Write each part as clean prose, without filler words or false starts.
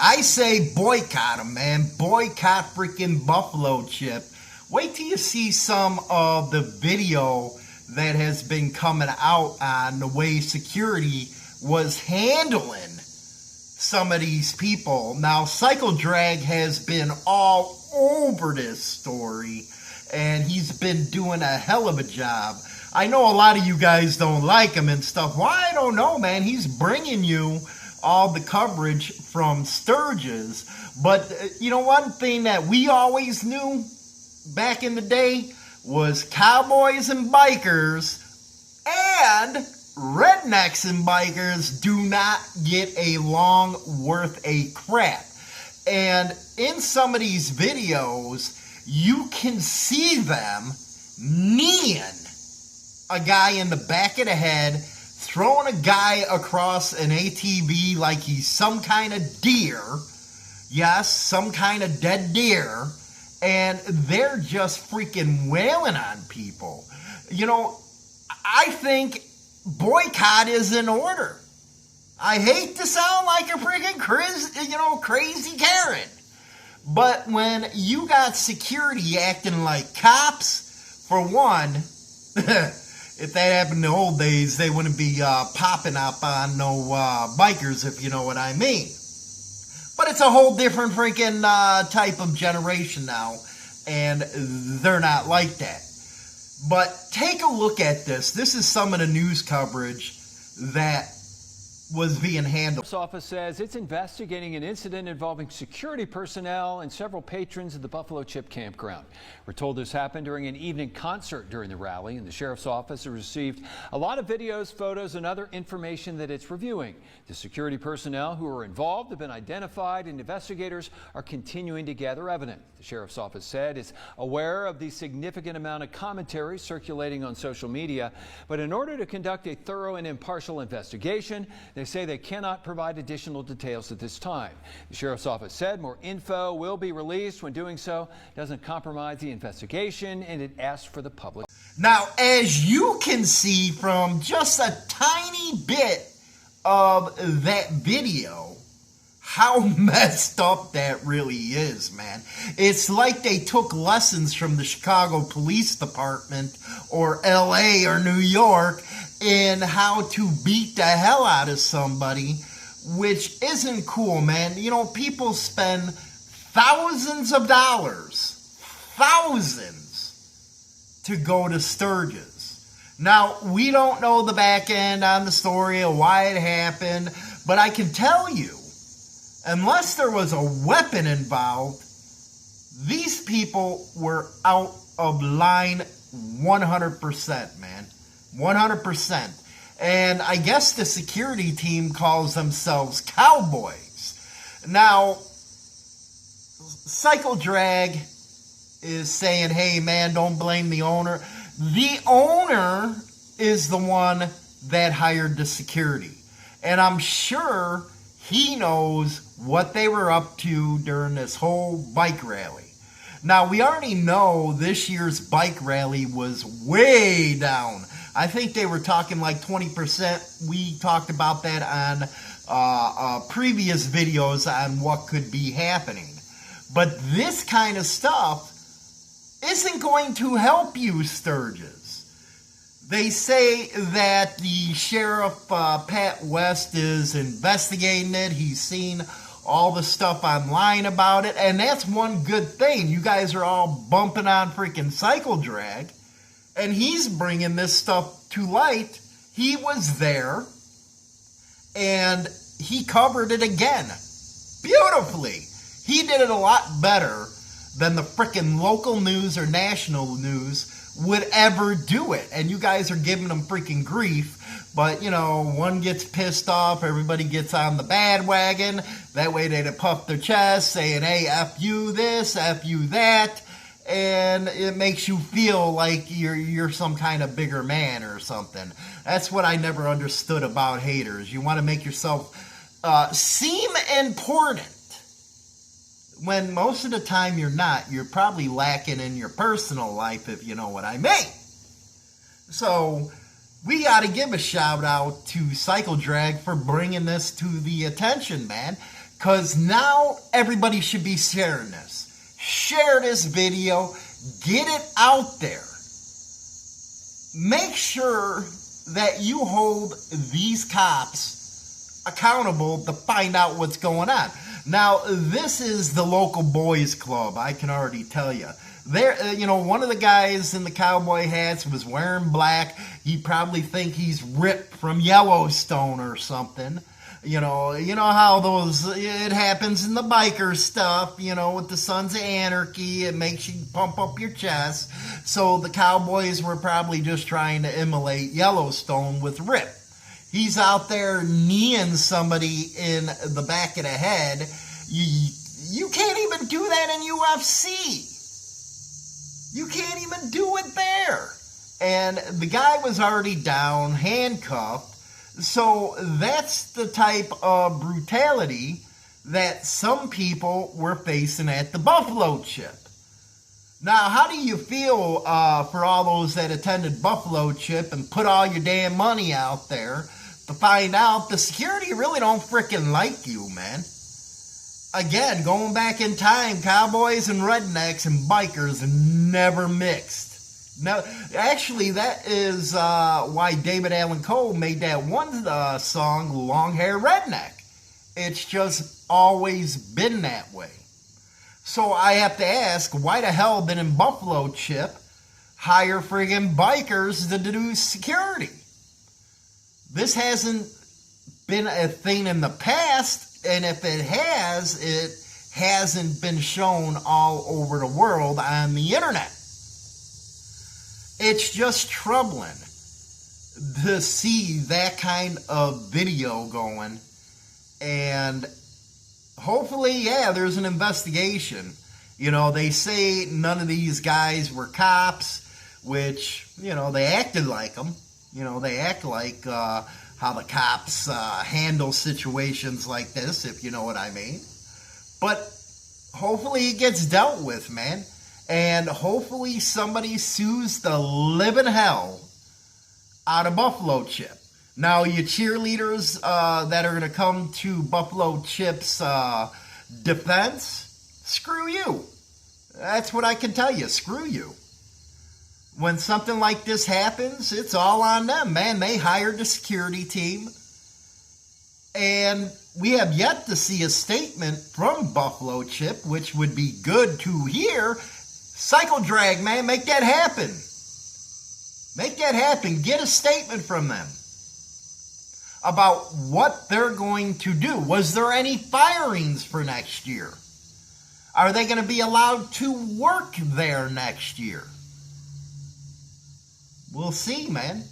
I say boycott them, man. Boycott freaking Buffalo Chip. Wait till you see some of the video that has been coming out on the way security was handling some of these people. Now, CycleDrag has been all over this story, and he's been doing a hell of a job. I know a lot of you guys don't like him and stuff. Well, I don't know, man. He's bringing you all the coverage from Sturgis. But you know, one thing that we always knew back in the day was cowboys and bikers and rednecks and bikers do not get along worth a crap. And in some of these videos, you can see them kneeing a guy in the back of the head, throwing a guy across an ATV like he's some kind of deer. Yes, some kind of dead deer. And they're just freaking wailing on people. You know, I think boycott is in order. I hate to sound like a freaking crazy Karen. But when you got security acting like cops, for one, if that happened in the old days, they wouldn't be popping up on no bikers, if you know what I mean. But it's a whole different freaking type of generation now, and they're not like that. But take a look at this. This is some of the news coverage that was being handled. The office says it's investigating an incident involving security personnel and several patrons of the Buffalo Chip campground. We're told this happened during an evening concert during the rally, and the sheriff's office has received a lot of videos, photos, and other information that it's reviewing. The security personnel who are involved have been identified, and investigators are continuing to gather evidence. The sheriff's office said it's aware of the significant amount of commentary circulating on social media, but in order to conduct a thorough and impartial investigation, they say they cannot provide additional details at this time. The sheriff's office said more info will be released. When doing so, doesn't compromise the investigation, and it asked for the public. Now, as you can see from just a tiny bit of that video, how messed up that really is, man. It's like they took lessons from the Chicago Police Department or LA or New York in how to beat the hell out of somebody, which isn't cool, man. You know, people spend thousands of dollars, thousands, to go to Sturgis. Now, we don't know the back end on the story of why it happened, but I can tell you, unless there was a weapon involved, these people were out of line 100%, man. 100%. And I guess the security team calls themselves Cowboys. Now, CycleDrag is saying, hey, man, don't blame the owner. The owner is the one that hired the security. And I'm sure he knows what they were up to during this whole bike rally. Now, we already know this year's bike rally was way down. I think they were talking like 20%. We talked about that on previous videos on what could be happening. But this kind of stuff isn't going to help you, Sturgis. They say that the sheriff, Pat West, is investigating it. He's seen all the stuff online about it, and that's one good thing. You guys are all bumping on freaking CycleDrag, and he's bringing this stuff to light. He was there, and he covered it again beautifully. He did it a lot better than the freaking local news or national news would ever do it. And you guys are giving them freaking grief. But, you know, one gets pissed off, everybody gets on the bandwagon. That way they puff their chest, saying, hey, F you this, F you that. And it makes you feel like you're some kind of bigger man or something. That's what I never understood about haters. You want to make yourself seem important, when most of the time you're not. You're probably lacking in your personal life, if you know what I mean. So we got to give a shout out to CycleDrag for bringing this to the attention, man. because now everybody should be sharing this. Share this video. Get it out there. Make sure that you hold these cops accountable to find out what's going on. Now, this is the local boys club, I can already tell you. There, one of the guys in the cowboy hats was wearing black. He probably think he's ripped from Yellowstone or something. You know how it happens in the biker stuff, with the Sons of Anarchy. It makes you pump up your chest. So the Cowboys were probably just trying to emulate Yellowstone with Rip. He's out there kneeing somebody in the back of the head. You can't even do that in UFC. You can't even do it there. And the guy was already down, handcuffed. So that's the type of brutality that some people were facing at the Buffalo Chip. Now, how do you feel for all those that attended Buffalo Chip and put all your damn money out there to find out the security really don't frickin' like you, man? Again, going back in time, cowboys and rednecks and bikers never mixed. No, actually, that is why David Allan Coe made that one song, Long Hair Redneck. It's just always been that way. So I have to ask, why the hell did in Buffalo Chip hire friggin' bikers to do security? This hasn't been a thing in the past, and if it has, it hasn't been shown all over the world on the internet. It's just troubling to see that kind of video going, and hopefully, yeah, there's an investigation. They say none of these guys were cops, which, they acted like them. They act like how the cops handle situations like this, if you know what I mean. But hopefully it gets dealt with, man. And hopefully somebody sues the living hell out of Buffalo Chip. Now, you cheerleaders that are going to come to Buffalo Chip's defense, screw you. That's what I can tell you. Screw you. When something like this happens, it's all on them, man. They hired the security team. And we have yet to see a statement from Buffalo Chip, which would be good to hear. CycleDrag, man, make that happen. Make that happen. Get a statement from them about what they're going to do. Was there any firings for next year? Are they going to be allowed to work there next year? We'll see, man.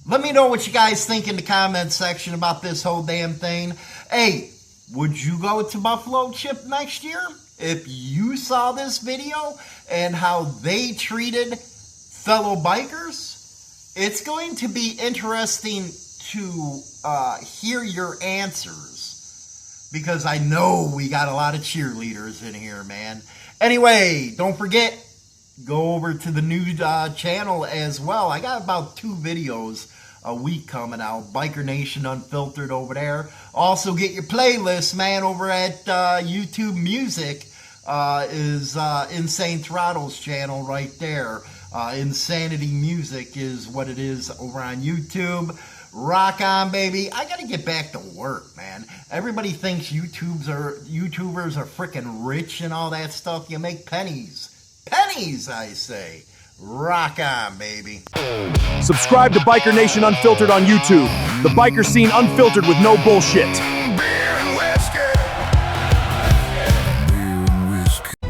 Let me know what you guys think in the comment section about this whole damn thing. Hey, would you go to Buffalo Chip next year? If you saw this video and how they treated fellow bikers, it's going to be interesting to hear your answers, because I know we got a lot of cheerleaders in here, man. Anyway, don't forget, go over to the new channel as well. I got about 2 videos a week coming out. Biker Nation Unfiltered over there. Also get your playlist, man, over at YouTube Music. Is Insane Throttle's channel right there. Insanity Music is what it is over on YouTube. Rock on, baby. I gotta get back to work, man. Everybody thinks YouTubers are freaking rich and all that stuff. You make pennies. Pennies, I say. Rock on, baby. Subscribe to Biker Nation Unfiltered on YouTube. The biker scene unfiltered with no bullshit.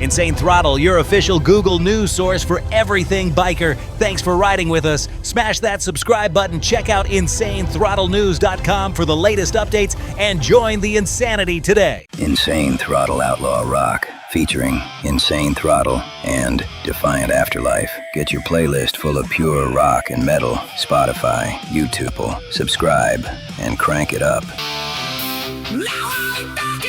Insane Throttle, your official Google News source for everything biker. Thanks for riding with us. Smash that subscribe button. Check out InsaneThrottleNews.com for the latest updates and join the insanity today. Insane Throttle Outlaw Rock, featuring Insane Throttle and Defiant Afterlife. Get your playlist full of pure rock and metal. Spotify, YouTube. Subscribe and crank it up. Now I'm back